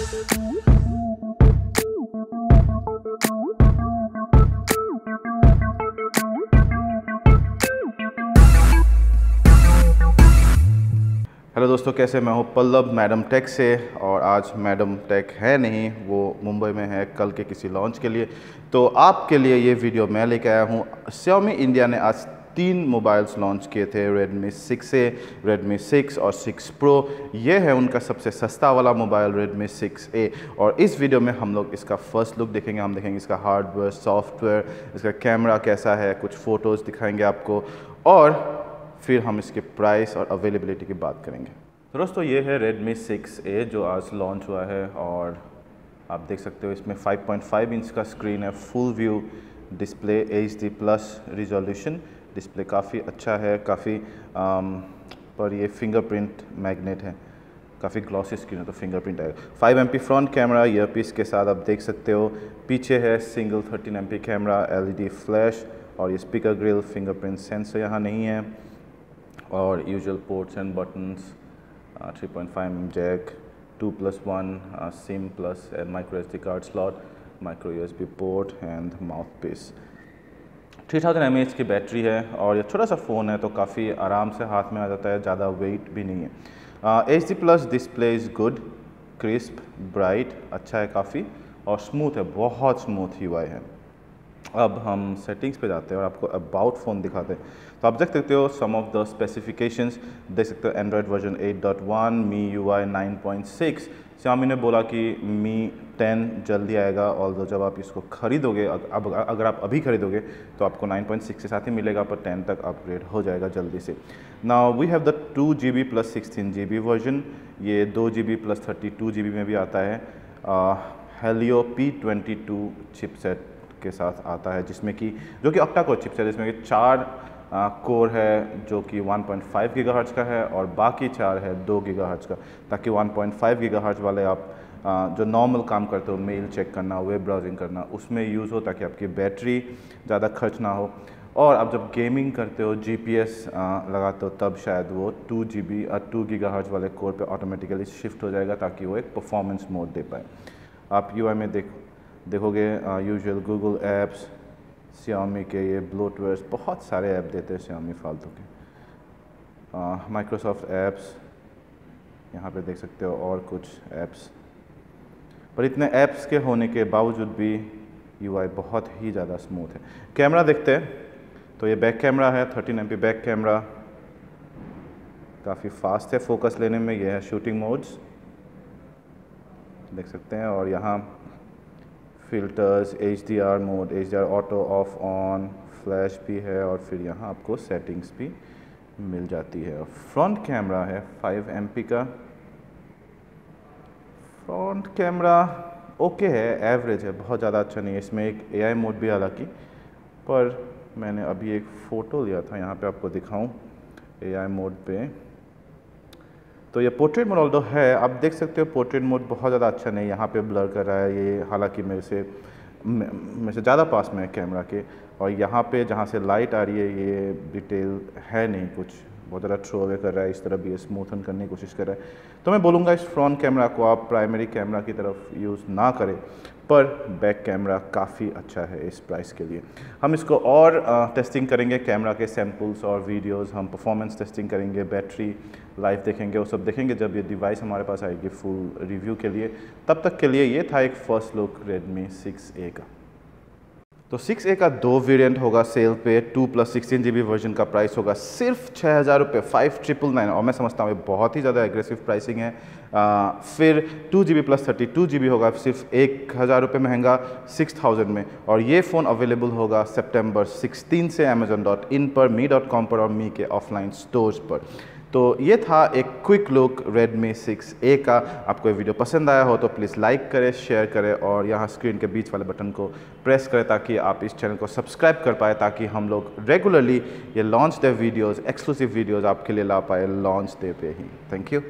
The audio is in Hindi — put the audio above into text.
हेलो दोस्तों, कैसे? मैं हूं पल्लव मैडम टेक से। और आज मैडम टेक है नहीं, वो मुंबई में है कल के किसी लॉन्च के लिए। तो आपके लिए ये वीडियो मैं लेके आया हूं। Xiaomi इंडिया ने आज 3 मोबाइल्स लॉन्च किए थे, Redmi 6A, Redmi 6 और 6 Pro। ये है उनका सबसे सस्ता वाला मोबाइल Redmi 6A। और इस वीडियो में हम लोग इसका फर्स्ट लुक देखेंगे। हम देखेंगे इसका हार्डवेयर, सॉफ्टवेयर, इसका कैमरा कैसा है, कुछ फ़ोटोज़ दिखाएंगे आपको, और फिर हम इसके प्राइस और अवेलेबिलिटी की बात करेंगे। तो दोस्तों, ये है Redmi 6A जो आज लॉन्च हुआ है। और आप देख सकते हो इसमें 5.5 इंच का स्क्रीन है, full view display, HD+ resolution display, काफ़ी अच्छा है, काफ़ी पर ये फिंगरप्रिंट मैग्नेट है, काफ़ी ग्लॉसी स्क्रीन है तो फिंगरप्रिंट आएगा। 5 MP फ्रंट कैमरा ईयरपीस के साथ आप देख सकते हो। पीछे है single 13 MP camera, LED flash, और ये स्पीकर ग्रिल, फिंगरप्रिंट सेंसर यहाँ नहीं है, और usual ports and buttons, 3.5mm jack, 2+1 SIM plus micro SD card slot, micro USB port and mouth piece. 3000 mAh की बैटरी है, और ये छोटा सा फ़ोन है तो काफ़ी आराम से हाथ में आ जाता है, ज़्यादा वेट भी नहीं है। HD+ display is good, crisp, bright, अच्छा है काफ़ी, और स्मूथ है, बहुत स्मूथ UI है। अब हम सेटिंग्स पे जाते हैं और आपको अबाउट फ़ोन दिखाते हैं। तो आप देख सकते हो सम ऑफ द स्पेसिफिकेशंस, देख सकते हो एंड्रॉयड वर्जन 8.1, MIUI 9.6। Xiaomi ने बोला कि Mi 10 जल्दी आएगा, और जब आप इसको खरीदोगे, अगर आप अभी खरीदोगे तो आपको 9.6 के साथ ही मिलेगा, पर 10 तक अपग्रेड हो जाएगा जल्दी से। Now we have the 2GB + 16GB version, ये 2GB + 32GB में भी आता है। Helio P22 चिपसेट के साथ आता है, जिसमें कि जो कि ऑक्टा कोर चिपसेट है, जिसमें कि 4 कोर है जो कि 1.5 गीगाहर्ट्ज़ का है, और बाकी 4 है 2 गीगाहर्ट्ज़ का, ताकि 1.5 गीगाहर्ट्ज़ वाले आप जो नॉर्मल काम करते हो, मेल चेक करना, वेब ब्राउजिंग करना, उसमें यूज़ हो, ताकि आपकी बैटरी ज़्यादा खर्च ना हो। और आप जब गेमिंग करते हो, GPS लगाते हो, तब शायद वो 2 गीगाहर्ट्ज़ वाले कोर पे ऑटोमेटिकली शिफ्ट हो जाएगा, ताकि वो एक परफॉर्मेंस मोड दे पाए। आप UI में देखोगे यूजुअल गूगल ऐप्स, Xiaomi के ये ब्लोटवेयर्स, बहुत सारे ऐप देते हैं Xiaomi फालतू के। माइक्रोसॉफ्ट ऐप्स यहाँ पे देख सकते हो, और कुछ ऐप्स, पर इतने ऐप्स के होने के बावजूद भी UI बहुत ही ज़्यादा स्मूथ है। कैमरा देखते हैं, तो ये बैक कैमरा है, 13 MP बैक कैमरा, काफ़ी फास्ट है फोकस लेने में। ये है शूटिंग मोड्स, देख सकते हैं, और यहाँ filters, HDR mode, HDR auto, of on, flash भी है, और फिर यहाँ आपको सेटिंग्स भी मिल जाती है। फ्रंट कैमरा है 5 MP का। फ्रंट कैमरा ओके है, एवरेज है, बहुत ज़्यादा अच्छा नहीं है। इसमें एक AI मोड भी हालांकि, पर मैंने अभी एक फ़ोटो लिया था, यहाँ पे आपको दिखाऊं AI मोड पे। तो ये पोर्ट्रेट मोड ऑल्दो है, आप देख सकते हो पोर्ट्रेट मोड बहुत ज़्यादा अच्छा नहीं, यहाँ पे ब्लर कर रहा है ये, हालांकि मेरे से ज़्यादा पास में है कैमरा के। और यहाँ पे जहाँ से लाइट आ रही है, ये डिटेल है नहीं कुछ, बहुत ज़्यादा थ्रो अवे कर रहा है, इस तरह भी ये स्मूथन करने की कोशिश कर रहा है। तो मैं बोलूँगा इस फ्रंट कैमरा को आप प्राइमरी कैमरा की तरफ यूज़ ना करें, पर बैक कैमरा काफ़ी अच्छा है इस प्राइस के लिए। हम इसको और टेस्टिंग करेंगे, कैमरा के सैम्पल्स और वीडियोस, हम परफॉर्मेंस टेस्टिंग करेंगे, बैटरी लाइफ देखेंगे, वो सब देखेंगे जब ये डिवाइस हमारे पास आएगी फुल रिव्यू के लिए। तब तक के लिए ये था एक फ़र्स्ट लुक Redmi 6A का। तो 6A का 2 वेरिएंट होगा सेल पे। 2 + 16GB वर्जन का प्राइस होगा सिर्फ 6000 रुपये, 5999, और मैं समझता हूँ ये बहुत ही ज़्यादा एग्रेसिव प्राइसिंग है। फिर 2GB + 32GB होगा सिर्फ 1000 रुपये महंगा, 6000 में। और ये फ़ोन अवेलेबल होगा सितंबर 16 से Amazon.in पर, Mi.com पर, और मी के ऑफलाइन स्टोर्स पर। तो ये था एक क्विक लुक Redmi 6A का। आपको ये वीडियो पसंद आया हो तो प्लीज़ लाइक करें, शेयर करें, और यहाँ स्क्रीन के बीच वाले बटन को प्रेस करें ताकि आप इस चैनल को सब्सक्राइब कर पाए, ताकि हम लोग रेगुलरली ये launch day videos, exclusive videos आपके लिए ला पाए लॉन्च डे पे ही। Thank you.